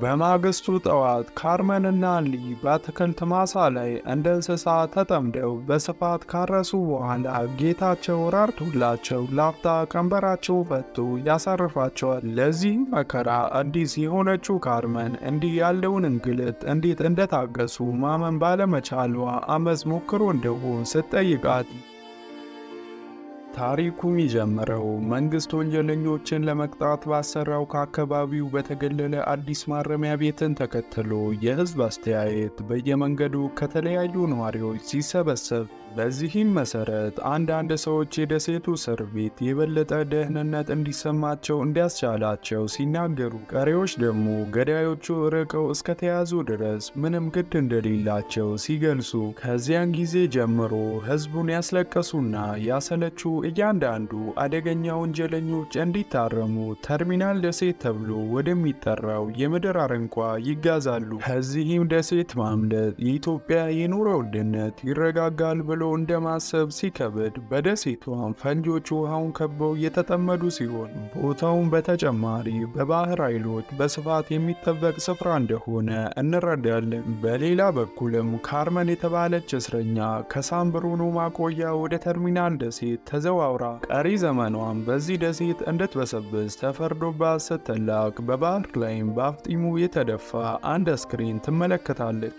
በማግስቱ ጠዋት ካርመንና ሊ በአትክልት ማሳ ላይ እንደ እንስሳ ተጠምደው በስፋት ካረሱ በኋላ ጌታቸው ራርቶላቸው ላፍታ ቀንበራቸው ፈቶ ያሳርፋቸዋል። ለዚህ መከራ አዲስ የሆነችው ካርመን እንዲህ ያለውን እንግልት እንዴት እንደታገሱ ማመን ባለመቻሏ አመፅ ሞክሮ እንደሆን ስትጠይቃት ታሪኩ የሚጀምረው መንግስት ወንጀለኞችን ለመቅጣት ባሰራው ከአካባቢው በተገለለ አዲስ ማረሚያ ቤትን ተከትሎ የህዝብ አስተያየት በየመንገዱ ከተለያዩ ነዋሪዎች ሲሰበሰብ፣ በዚህም መሰረት አንዳንድ ሰዎች የደሴቱ እስር ቤት የበለጠ ደህንነት እንዲሰማቸው እንዲያስቻላቸው ሲናገሩ፣ ቀሪዎች ደግሞ ገዳዮቹ ርቀው እስከተያዙ ድረስ ምንም ግድ እንደሌላቸው ሲገልጹ፣ ከዚያን ጊዜ ጀምሮ ህዝቡን ያስለቀሱና ያሰለቹ እያንዳንዱ አደገኛ ወንጀለኞች እንዲታረሙ ተርሚናል ደሴት ተብሎ ወደሚጠራው የምድር አረንቋ ይጋዛሉ። ከዚህም ደሴት ማምለጥ የኢትዮጵያ የኑሮ ውድነት ይረጋጋል ብሎ እንደማሰብ ሲከብድ፣ በደሴቷም ፈንጂዎች ውሃውን ከበው የተጠመዱ ሲሆን ቦታውን በተጨማሪ በባህር ኃይሎች በስፋት የሚጠበቅ ስፍራ እንደሆነ እንረዳለን። በሌላ በኩልም ካርመን የተባለች እስረኛ ከሳምብሩኖ ማቆያ ወደ ተርሚናል ደሴት ተዘዋውራ ቀሪ ዘመኗን በዚህ ደሴት እንድትበሰብስ ተፈርዶባት ስትላክ፣ በባህር ላይም በአፍጢሙ የተደፋ አንድ አስክሬን ትመለከታለች።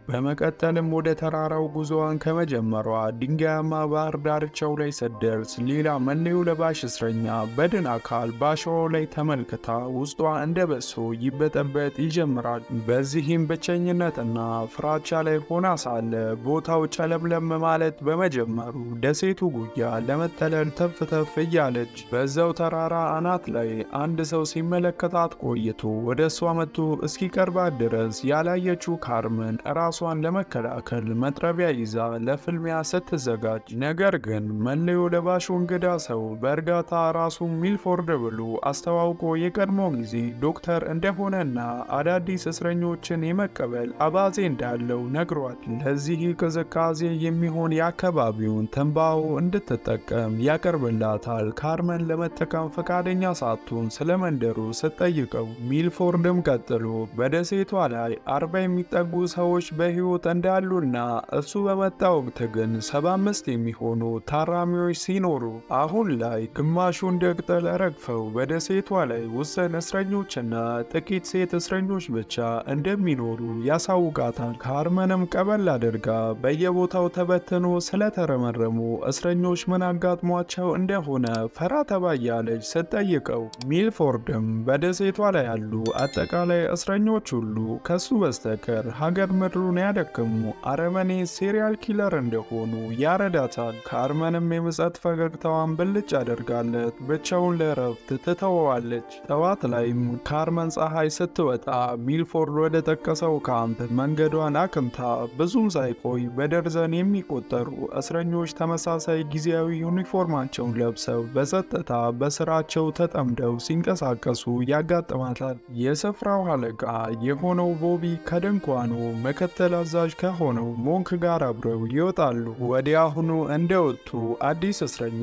በመቀጠልም ወደ ተራራው ጉዞዋን ከመጀመሯ ድንጋያማ ባህር ዳርቻው ላይ ስትደርስ ሌላ መለዮ ለባሽ እስረኛ በድን አካል በአሸዋው ላይ ተመልክታ ውስጧ እንደ በሶ ይበጠበጥ ይጀምራል። በዚህም ብቸኝነትና ፍራቻ ላይ ሆና ሳለ ቦታው ጨለምለም ማለት በመጀመሩ ደሴቱ ጉያ ለመጠለል ተፍ እያለች በዛው ተራራ አናት ላይ አንድ ሰው ሲመለከታት ቆይቶ ወደ እሷ መጥቶ እስኪቀርባት ድረስ ያላየችው ካርመን ራሷን ለመከላከል መጥረቢያ ይዛ ለፍልሚያ ስትዘጋጅ፣ ነገር ግን መለዮ ለባሹ እንግዳ ሰው በእርጋታ ራሱን ሚልፎርድ ብሎ አስተዋውቆ የቀድሞ ጊዜ ዶክተር እንደሆነና አዳዲስ እስረኞችን የመቀበል አባዜ እንዳለው ነግሯል። ለዚህ ቅዝቃዜ የሚሆን የአካባቢውን ትንባሆ እንድትጠቀም ያቀርብላታል። ካርመን ለመጠቀም ፈቃደኛ ሳትሆን ስለ መንደሩ ስትጠይቀው፣ ሚልፎርድም ቀጥሎ በደሴቷ ላይ 40 የሚጠጉ ሰዎች በሕይወት እንዳሉና እሱ በመጣ ወቅት ግን 75 የሚሆኑ ታራሚዎች ሲኖሩ አሁን ላይ ግማሹ እንደ ቅጠል ረግፈው በደሴቷ ላይ ውስን እስረኞችና ጥቂት ሴት እስረኞች ብቻ እንደሚኖሩ ያሳውቃታል። ካርመንም ቀበል አድርጋ በየቦታው ተበትኖ ስለተረመረሙ እስረኞች ምን አጋጥሟቸው እንደሆነ ፈራ ተባ እያለች ስትጠይቀው፣ ሚልፎርድም በደሴቷ ላይ ያሉ አጠቃላይ እስረኞች ሁሉ ከሱ በስተቀር ሀገር ምድሩን ያደከሙ አረመኔ ሴሪያል ኪለር እንደሆኑ ያረዳታል። ካርመንም የምጸት ፈገግታዋን ብልጭ አደርጋለት ብቻውን ለእረፍት ትተወዋለች። ጠዋት ላይም ካርመን ፀሐይ ስትወጣ ሚልፎርድ ወደ ጠቀሰው ካምፕ መንገዷን አቅንታ ብዙም ሳይቆይ በደርዘን የሚቆጠሩ እስረኞች ተመሳሳይ ጊዜያዊ ዩኒፎርማቸውን ለብሰው በጸጥታ በስራቸው ተጠምደው ሲንቀሳቀሱ ያጋጥማታል። የስፍራው አለቃ የሆነው ቦቢ ከድንኳኑ ምክትል አዛዥ ከሆነው ሞንክ ጋር አብረው ይወጣሉ። ወዲያውኑ እንደወጡ አዲስ እስረኛ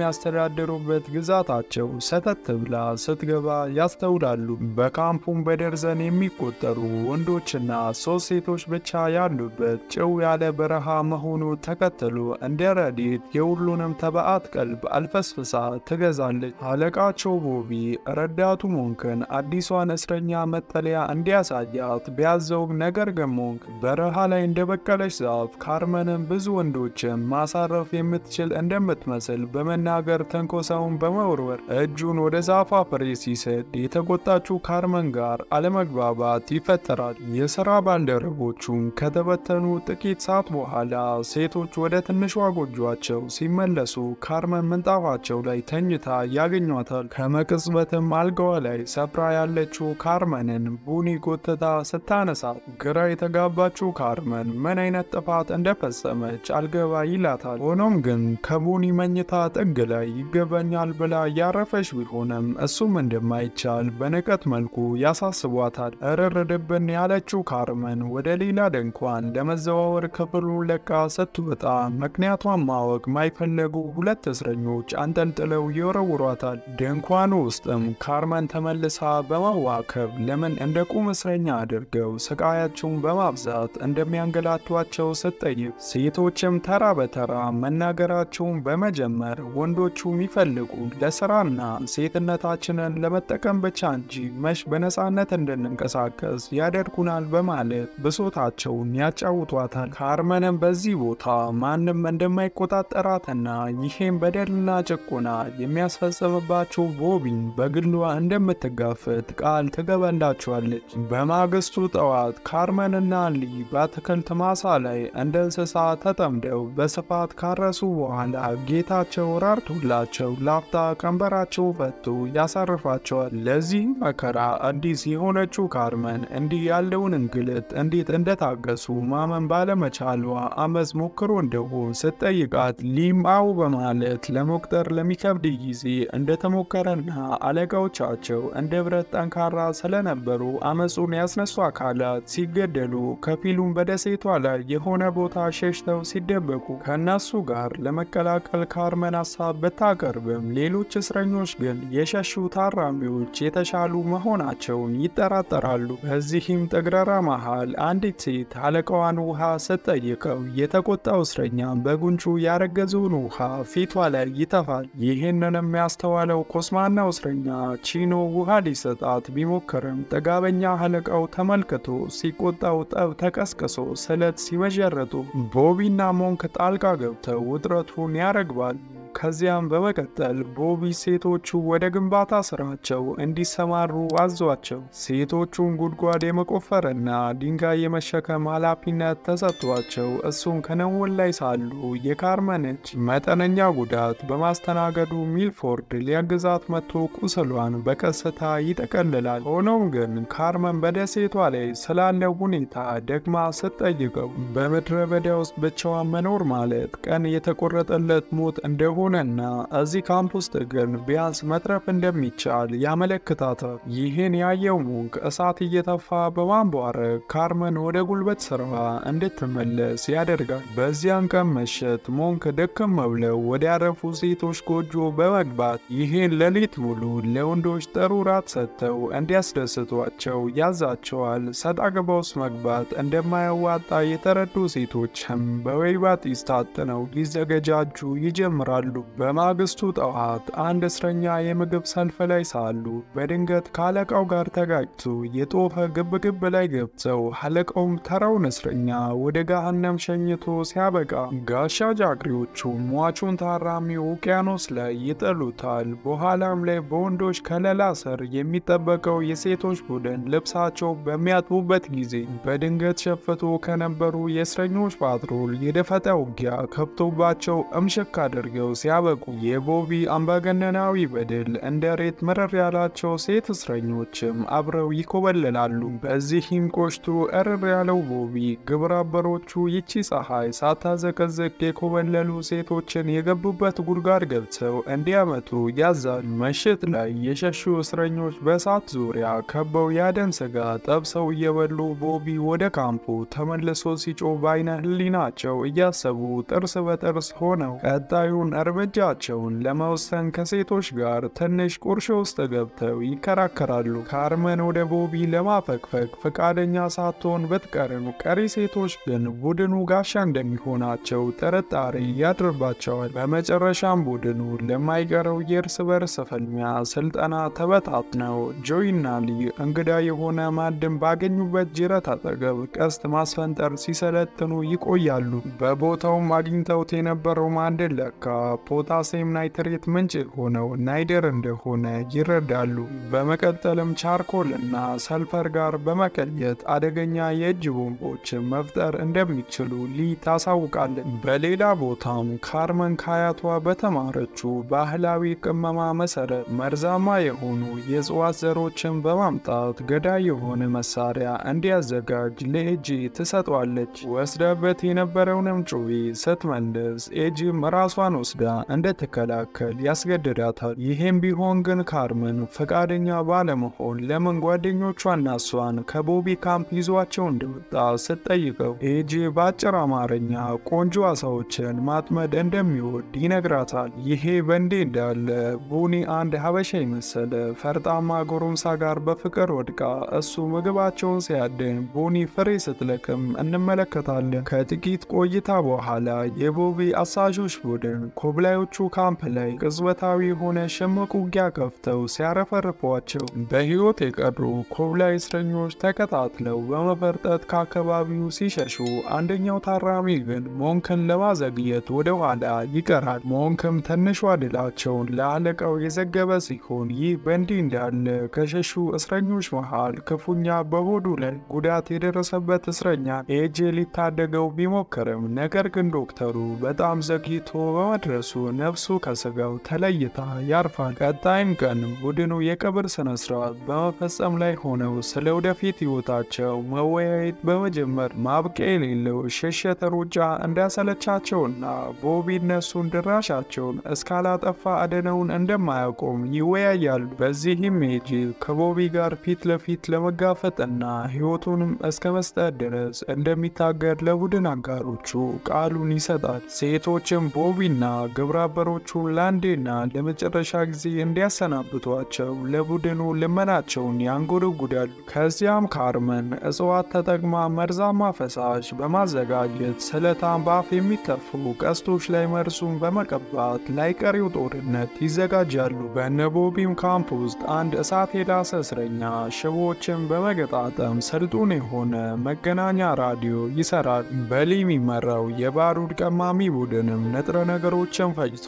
ወደሚያስተዳድሩበት ግዛታቸው ሰተት ብላ ስትገባ ያስተውላሉ። በካምፑም በደርዘን የሚቆጠሩ ወንዶችና 3 ሴቶች ብቻ ያሉበት ጭው ያለ በረሃ መሆኑ ተከትሎ እንደ ረድኤት የሁሉንም ተባዕት ቀልብ አልፈስፍሳ ትገዛለች። አለቃቸው ቦቢ ረዳቱ ሞንክን አዲሷን እስረኛ መጠለያ እንዲያሳያት ቢያዘውም፣ ነገር ግን ሞንክ በረሃ ላይ እንደበቀለች ዛፍ ካርመንን ብዙ ወንዶችን ማሳረፍ የምትችል እንደምትመስል በመናገር ተንኮሳውን በመወርወር እጁን ወደ ዛፏ ፍሬ ሲሰድ የተቆጣችው ካርመን ጋር አለመግባባት ይፈጠራል። የሥራ ባልደረቦቹም ከተበተኑ ጥቂት ሰዓት በኋላ ሴቶች ወደ ትንሿ ጎጇቸው ሲመለሱ ካርመን ምንጣፋቸው ላይ ተኝታ ያገኟታል። ከመቅጽበትም አልጋዋ ላይ ሰፍራ ያለችው ካርመንን ቡኒ ጎትታ ስታነሳት ግራ የተጋባ ያልገባችው ካርመን ምን አይነት ጥፋት እንደፈጸመች አልገባ ይላታል። ሆኖም ግን ከቦኒ መኝታ ጥግ ላይ ይገባኛል ብላ ያረፈች ቢሆንም እሱም እንደማይቻል በንቀት መልኩ ያሳስቧታል። እርርድብን ያለችው ካርመን ወደ ሌላ ድንኳን ለመዘዋወር ክፍሉን ለቃ ስትወጣ ምክንያቷን ማወቅ ማይፈለጉ ሁለት እስረኞች አንጠልጥለው ይወረውሯታል። ድንኳኑ ውስጥም ካርመን ተመልሳ በማዋከብ ለምን እንደ ቁም እስረኛ አድርገው ስቃያቸውን በማብዛት እንደሚያንገላቷቸው ስትጠይቅ ሴቶችም ተራ በተራ መናገራቸውን በመጀመር ወንዶቹ የሚፈልጉ ለስራና ሴትነታችንን ለመጠቀም ብቻ እንጂ መሽ በነፃነት እንድንንቀሳቀስ ያደርጉናል በማለት ብሶታቸውን ያጫውቷታል። ካርመንም በዚህ ቦታ ማንም እንደማይቆጣጠራትና ይሄም በደልና ጭቆና የሚያስፈጽምባቸው ቦቢን በግሏ እንደምትጋፈጥ ቃል ትገባላቸዋለች። በማግስቱ ጠዋት ካርመንና ሊ በአትክልት ማሳ ላይ እንደ እንስሳ ተጠምደው በስፋት ካረሱ በኋላ ጌታቸው ራርቶላቸው ላፍታ ቀንበራቸው ፈቶ ያሳርፋቸዋል። ለዚህ መከራ አዲስ የሆነችው ካርመን እንዲህ ያለውን እንግልት እንዴት እንደታገሱ ማመን ባለመቻሏ አመፅ ሞክሮ እንደሆን ስትጠይቃት ሊም አው በማለት ለመቁጠር ለሚከብድ ጊዜ እንደተሞከረና አለቃዎቻቸው እንደ ብረት ጠንካራ ስለነበሩ አመፁን ያስነሱ አካላት ሲገደሉ ከፊሉም በደሴቷ ላይ የሆነ ቦታ ሸሽተው ሲደበቁ ከነሱ ጋር ለመቀላቀል ካርመን ሀሳብ ብታቀርብም ሌሎች እስረኞች ግን የሸሹ ታራሚዎች የተሻሉ መሆናቸውን ይጠራጠራሉ። በዚህም ጥግረራ መሃል አንዲት ሴት አለቃዋን ውሃ ስትጠይቀው የተቆጣው እስረኛ በጉንጩ ያረገዘውን ውሃ ፊቷ ላይ ይተፋል። ይህንንም ያስተዋለው ኮስማናው እስረኛ ቺኖ ውሃ ሊሰጣት ቢሞክርም ጥጋበኛ አለቃው ተመልክቶ ሲቆጣው ጠብ ተቀስቅሶ ስለት ሲመዠረጡ ቦቢና ሞንክ ጣልቃ ገብተው ውጥረቱን ያረግባል። ከዚያም በመቀጠል ቦቢ ሴቶቹ ወደ ግንባታ ስራቸው እንዲሰማሩ አዟቸው ሴቶቹን ጉድጓድ የመቆፈርና ድንጋይ የመሸከም ኃላፊነት ተሰጥቷቸው እሱን ከነወን ላይ ሳሉ የካርመን እጅ መጠነኛ ጉዳት በማስተናገዱ ሚልፎርድ ሊያግዛት መጥቶ ቁስሏን በቀስታ ይጠቀልላል። ሆኖም ግን ካርመን በደሴቷ ላይ ስላለው ሁኔታ ደግማ ስትጠይቀው በምድረ በዳ ውስጥ ብቻዋን መኖር ማለት ቀን የተቆረጠለት ሞት እንደሆነ ሆነና እዚህ ካምፕ ውስጥ ግን ቢያንስ መትረፍ እንደሚቻል ያመለክታታል። ይህን ያየው ሞንክ እሳት እየተፋ በማንቧረቅ ካርመን ወደ ጉልበት ስራዋ እንድትመለስ ያደርጋል። በዚያን ቀን ምሽት ሞንክ ደከም ብለው ወደ ያረፉ ሴቶች ጎጆ በመግባት ይህን ሌሊት ሙሉ ለወንዶች ጥሩ ራት ሰጥተው እንዲያስደስቷቸው ያዛቸዋል። ሰጣ ገባ ውስጥ መግባት እንደማያዋጣ የተረዱ ሴቶችም በወይባ ጢስ ታጥነው ሊዘገጃጁ ይጀምራሉ። በማግስቱ ጠዋት አንድ እስረኛ የምግብ ሰልፍ ላይ ሳሉ በድንገት ከአለቃው ጋር ተጋጭቶ የጦፈ ግብግብ ላይ ገብተው አለቃውም ተራውን እስረኛ ወደ ገሃነም ሸኝቶ ሲያበቃ ጋሻ ጃግሬዎቹ ሟቹን ታራሚ ውቅያኖስ ላይ ይጥሉታል። በኋላም ላይ በወንዶች ከለላ ስር የሚጠበቀው የሴቶች ቡድን ልብሳቸው በሚያጥቡበት ጊዜ በድንገት ሸፍቶ ከነበሩ የእስረኞች ፓትሮል የደፈጣ ውጊያ ከብቶባቸው እምሽክ አድርገው ሲያበቁ የቦቢ አምባገነናዊ በደል እንደ ሬት መረር ያላቸው ሴት እስረኞችም አብረው ይኮበልላሉ። በዚህም ቆሽቶ እርር ያለው ቦቢ ግብረ አበሮቹ ይቺ ፀሐይ ሳታዘቀዘቅ የኮበለሉ ሴቶችን የገቡበት ጉድጓድ ገብተው እንዲያመጡ ያዛል። ምሽት ላይ የሸሹ እስረኞች በእሳት ዙሪያ ከበው ያደን ስጋ ጠብሰው እየበሉ ቦቢ ወደ ካምፑ ተመልሶ ሲጮህ በአይነ ህሊናቸው እያሰቡ ጥርስ በጥርስ ሆነው ቀጣዩን እርምጃቸውን ለመወሰን ከሴቶች ጋር ትንሽ ቁርሾ ውስጥ ገብተው ይከራከራሉ። ካርመን ወደ ቦቢ ለማፈግፈግ ፈቃደኛ ሳትሆን ብትቀርም ቀሪ ሴቶች ግን ቡድኑ ጋሻ እንደሚሆናቸው ጥርጣሬ ያድርባቸዋል። በመጨረሻም ቡድኑ ለማይቀረው የእርስ በርስ ፍልሚያ ስልጠና ተበታትነው ጆይና ሊ እንግዳ የሆነ ማዕድን ባገኙበት ጅረት አጠገብ ቀስት ማስፈንጠር ሲሰለጥኑ ይቆያሉ። በቦታውም አግኝተውት የነበረው ማዕድን ለካ ፖታሲየም ናይትሬት ምንጭ ሆነው ናይደር እንደሆነ ይረዳሉ። በመቀጠልም ቻርኮል እና ሰልፈር ጋር በመቀየጥ አደገኛ የእጅ ቦምቦችን መፍጠር እንደሚችሉ ሊ ታሳውቃለች። በሌላ ቦታም ካርመን ከአያቷ በተማረችው ባህላዊ ቅመማ መሰረት መርዛማ የሆኑ የእጽዋት ዘሮችን በማምጣት ገዳይ የሆነ መሳሪያ እንዲያዘጋጅ ለኤጂ ትሰጧለች። ወስዳበት የነበረውንም ጩቤ ስትመልስ ኤጂም ራሷን ወስዳ እንድትከላከል ያስገድዳታል። ይህም ቢሆን ግን ካርመን ፈቃደኛ ባለመሆን ለምን ጓደኞቿና እሷን ከቦቢ ካምፕ ይዟቸው እንደወጣ ስትጠይቀው ኤጂ በአጭር አማርኛ ቆንጆ አሳዎችን ማጥመድ እንደሚወድ ይነግራታል። ይሄ በእንዲህ እንዳለ ቦኒ አንድ ሀበሻ የመሰለ ፈርጣማ ጎረምሳ ጋር በፍቅር ወድቃ እሱ ምግባቸውን ሲያድን ቦኒ ፍሬ ስትለቅም እንመለከታለን። ከጥቂት ቆይታ በኋላ የቦቢ አሳዦች ቡድን ኮብላዮቹ ካምፕ ላይ ቅጽበታዊ የሆነ ሽምቅ ውጊያ ከፍተው ሲያረፈርፏቸው በሕይወት የቀሩ ኮብላይ እስረኞች ተከታትለው በመፈርጠጥ ከአካባቢው ሲሸሹ፣ አንደኛው ታራሚ ግን ሞንክን ለማዘግየት ወደ ኋላ ይቀራል። ሞንክም ትንሿ ድላቸውን ለአለቃው የዘገበ ሲሆን፣ ይህ በእንዲህ እንዳለ ከሸሹ እስረኞች መሃል ክፉኛ በሆዱ ላይ ጉዳት የደረሰበት እስረኛ ኤጂ ሊታደገው ቢሞክርም ነገር ግን ዶክተሩ በጣም ዘግይቶ በመድረሱ ነፍሱ ከስጋው ተለይታ ያርፋል። ቀጣይም ቀን ቡድኑ የቀብር ስነስርዓት በመፈጸም ላይ ሆነው ስለ ወደፊት ሕይወታቸው መወያየት በመጀመር ማብቂያ የሌለው ሽሽት ሩጫ እንዳሰለቻቸውና ቦቢ እነሱን ድራሻቸውን እስካላጠፋ አደነውን እንደማያቆም ይወያያሉ። በዚህም ኤጂ ከቦቢ ጋር ፊት ለፊት ለመጋፈጥና ሕይወቱንም እስከ መስጠት ድረስ እንደሚታገድ ለቡድን አጋሮቹ ቃሉን ይሰጣል። ሴቶችም ቦቢና ግብረአበሮቹን ለአንዴና ለመጨረሻ ጊዜ እንዲያሰናብቷቸው ለቡድኑ ልመናቸውን ያንጎደጉዳሉ። ከዚያም ካርመን እጽዋት ተጠቅማ መርዛማ ፈሳሽ በማዘጋጀት ስለታም በአፍ የሚተፉ ቀስቶች ላይ መርዙን በመቀባት ላይቀሬው ጦርነት ይዘጋጃሉ። በነቦቢም ካምፕ ውስጥ አንድ እሳት የላሰ እስረኛ ሽቦዎችን በመገጣጠም ስልጡን የሆነ መገናኛ ራዲዮ ይሰራል። በሊ የሚመራው የባሩድ ቀማሚ ቡድንም ንጥረ ነገሮችን ፈጅቶ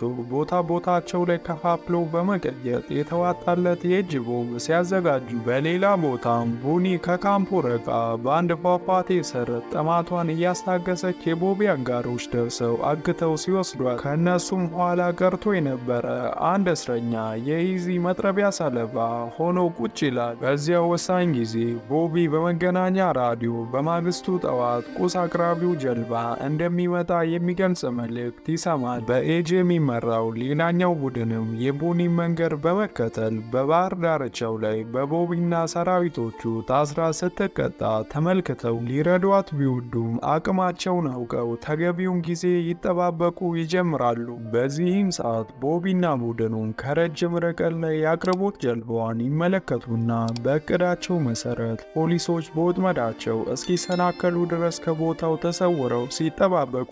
ቦታቸው ላይ ከፋፍሎ በመቀየጥ የተዋጣለት የእጅ ቦምብ ሲያዘጋጁ፣ በሌላ ቦታም ቡኒ ከካምፑ ርቃ በአንድ ፏፏቴ ስር ጥማቷን እያስታገሰች የቦቢ አጋሮች ደርሰው አግተው ሲወስዷት፣ ከእነሱም ኋላ ቀርቶ የነበረ አንድ እስረኛ የኢዚ መጥረቢያ ሰለባ ሆኖ ቁጭ ይላል። በዚያ ወሳኝ ጊዜ ቦቢ በመገናኛ ራዲዮ በማግስቱ ጠዋት ቁስ አቅራቢው ጀልባ እንደሚመጣ የሚገልጽ መልእክት ይሰማል። በኤጂ የሚመራው ሌላኛው ቡድንም የቦኒ መንገድ በመከተል በባህር ዳርቻው ላይ በቦቢና ሰራዊቶቹ ታስራ ስትቀጣ ተመልክተው ሊረዷት ቢወዱም አቅማቸውን አውቀው ተገቢውን ጊዜ ይጠባበቁ ይጀምራሉ። በዚህም ሰዓት ቦቢና ቡድኑም ከረጅም ርቀት ላይ የአቅርቦት ጀልባዋን ይመለከቱና በእቅዳቸው መሰረት ፖሊሶች በወጥመዳቸው እስኪሰናከሉ ድረስ ከቦታው ተሰውረው ሲጠባበቁ፣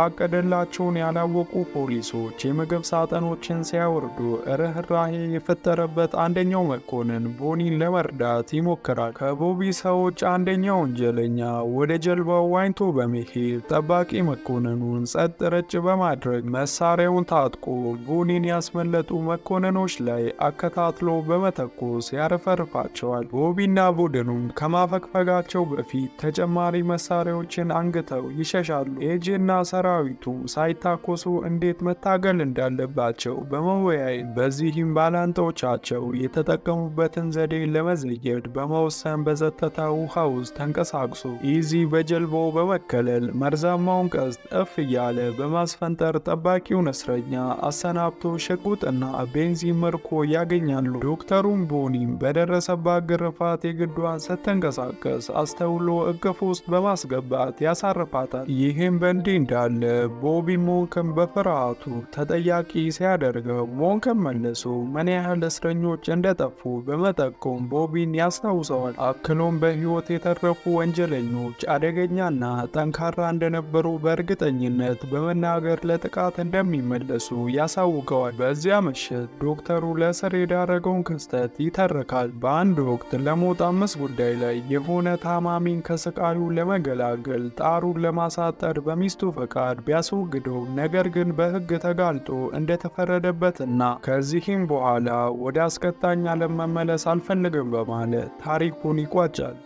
የታቀደላቸውን ያላወቁ ፖሊሶች የምግብ ሳጥኖችን ሲያወርዱ ርኅራኄ የፈጠረበት አንደኛው መኮንን ቦኒን ለመርዳት ይሞክራል። ከቦቢ ሰዎች አንደኛው ወንጀለኛ ወደ ጀልባው ዋኝቶ በመሄድ ጠባቂ መኮንኑን ጸጥ ረጭ በማድረግ መሳሪያውን ታጥቆ ቦኒን ያስመለጡ መኮንኖች ላይ አከታትሎ በመተኮስ ያረፈርፋቸዋል። ቦቢና ቡድኑም ከማፈግፈጋቸው በፊት ተጨማሪ መሳሪያዎችን አንግተው ይሸሻሉ። ኤጂና ሰራዊቱ ሳይታኮሱ እንዴት መታገል እንዳለባቸው በመወያየት በዚህም ባላንጣዎቻቸው የተጠቀሙበትን ዘዴ ለመዘየድ በመወሰን በዘተታ ውሃ ውስጥ ተንቀሳቅሶ ኢዚ በጀልባው በመከለል መርዛማውን ቀስት እፍ እያለ በማስፈንጠር ጠባቂውን እስረኛ አሰናብቶ ሽጉጥና ቤንዚን ምርኮ ያገኛሉ። ዶክተሩም ቦኒም በደረሰባት ግርፋት የግዷን ስትንቀሳቀስ አስተውሎ እቅፍ ውስጥ በማስገባት ያሳርፋታል። ይህም በእንዲህ እንዳለ ቦቢ ሞንክን በፍርሃቱ ተጠያቂ ሲያደርገው፣ ሞንክን መልሶ ምን ያህል እስረኞች እንደጠፉ በመጠቆም ቦቢን ያስታውሰዋል። አክሎም በሕይወት የተረፉ ወንጀለኞች አደገኛና ጠንካራ እንደነበሩ በእርግጠኝነት በመናገር ለጥቃት እንደሚመለሱ ያሳውቀዋል። በዚያ ምሽት ዶክተሩ ለእስር የዳረገውን ክስተት ይተርካል። በአንድ ወቅት ለሞት አምስት ጉዳይ ላይ የሆነ ታማሚን ከስቃዩ ለመገላገል ጣሩን ለማሳጠር በሚስቱ ፈቃድ ቢያስወግደው፣ ነገር ግን በሕግ ተጋልጦ እንደተፈረደበትና ከዚህም በኋላ ወደ አስቀጣኝ ዓለም መመለስ አልፈልግም በማለት ታሪኩን ይቋጫል።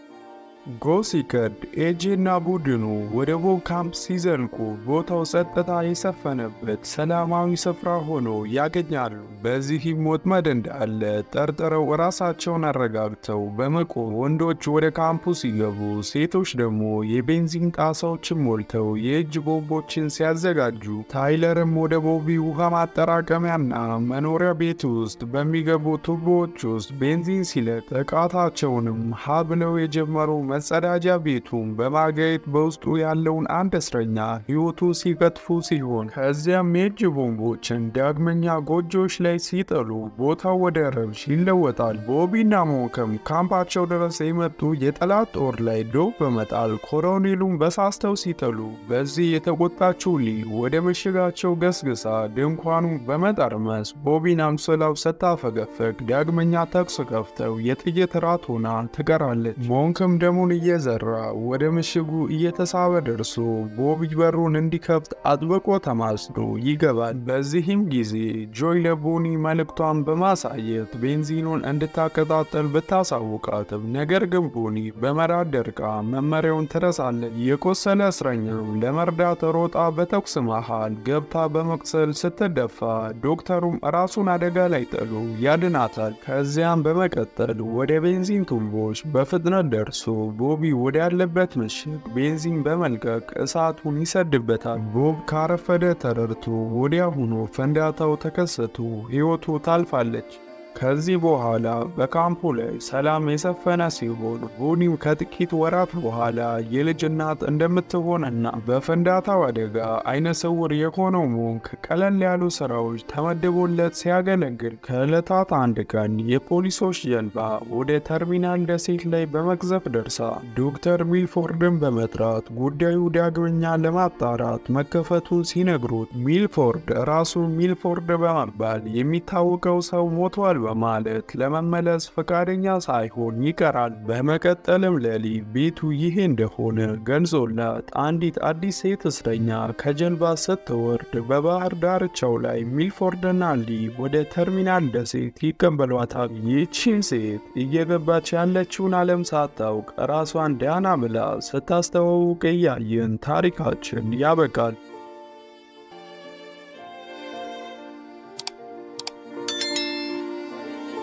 ጎ ሲከድ ኤጄና ቡድኑ ወደ ቦብ ካምፕ ሲዘልቁ ቦታው ጸጥታ የሰፈነበት ሰላማዊ ስፍራ ሆኖ ያገኛሉ። በዚህም ወጥመድ እንዳለ ጠርጥረው ራሳቸውን አረጋግተው በመቆም ወንዶች ወደ ካምፑ ሲገቡ፣ ሴቶች ደግሞ የቤንዚን ጣሳዎችን ሞልተው የእጅ ቦምቦችን ሲያዘጋጁ፣ ታይለርም ወደ ቦቢ ውሃ ማጠራቀሚያና መኖሪያ ቤት ውስጥ በሚገቡ ቱቦዎች ውስጥ ቤንዚን ሲለቅ ጥቃታቸውንም ሀ ብለው የጀመሩ መጸዳጃ ቤቱን በማጋየት በውስጡ ያለውን አንድ እስረኛ ሕይወቱ ሲቀጥፉ ሲሆን ከዚያም የእጅ ቦምቦችን ዳግመኛ ጎጆዎች ላይ ሲጥሉ ቦታው ወደ ረብሽ ይለወጣል። ቦቢና ሞንክም ካምፓቸው ድረስ የመጡ የጠላት ጦር ላይ ዶብ በመጣል ኮሎኔሉን በሳስተው ሲጥሉ በዚህ የተቆጣችው ሊ ወደ ምሽጋቸው ገስግሳ ድንኳኑን በመጠርመስ ቦቢን አምሶላው ስታፈገፈግ ዳግመኛ ተኩስ ከፍተው የጥይት ራት ሆና ትቀራለች። ሞንክም ደሞ እየዘራ ወደ ምሽጉ እየተሳበ ደርሶ ቦቢ በሩን እንዲከፍት አጥብቆ ተማጽኖ ይገባል። በዚህም ጊዜ ጆይ ለቦኒ መልእክቷን በማሳየት ቤንዚኑን እንድታቀጣጠል ብታሳውቃትም ነገር ግን ቦኒ በመራድ ደርቃ መመሪያውን ትረሳለች። የቆሰለ እስረኛም ለመርዳት ሮጣ በተኩስ መሃል ገብታ በመቁሰል ስትደፋ ዶክተሩም ራሱን አደጋ ላይ ጥሎ ያድናታል። ከዚያም በመቀጠል ወደ ቤንዚን ቱቦች በፍጥነት ደርሶ ቦቢ ወደ ያለበት ምሽግ ቤንዚን በመልቀቅ እሳቱን ይሰድበታል። ቦብ ካረፈደ ተረድቶ ወዲያውኑ ፍንዳታው ተከስቶ ሕይወቱ ታልፋለች። ከዚህ በኋላ በካምፑ ላይ ሰላም የሰፈነ ሲሆን ቦኒም ከጥቂት ወራት በኋላ የልጅ እናት እንደምትሆንና በፍንዳታው አደጋ አይነ ስውር የሆነው ሞንክ ቀለል ያሉ ስራዎች ተመድቦለት ሲያገለግል ከዕለታት አንድ ቀን የፖሊሶች ጀልባ ወደ ተርሚናል ደሴት ላይ በመቅዘፍ ደርሳ ዶክተር ሚልፎርድን በመጥራት ጉዳዩ ዳግመኛ ለማጣራት መከፈቱን ሲነግሩት ሚልፎርድ ራሱ ሚልፎርድ በመባል የሚታወቀው ሰው ሞቷል በማለት ለመመለስ ፈቃደኛ ሳይሆን ይቀራል። በመቀጠልም ሌሊ ቤቱ ይሄ እንደሆነ ገልጾላት አንዲት አዲስ ሴት እስረኛ ከጀልባ ስትወርድ በባህር ዳርቻው ላይ ሚልፎርድና ሊ ወደ ተርሚናል ደሴት ይቀበሏታል። ይህችን ሴት እየገባች ያለችውን ዓለም ሳታውቅ ራሷን ዳና ብላ ስታስተዋውቅ እያየን ታሪካችን ያበቃል።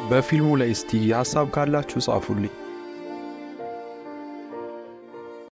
በፊልሙ ላይ እስቲ ሀሳብ ካላችሁ ጻፉልኝ።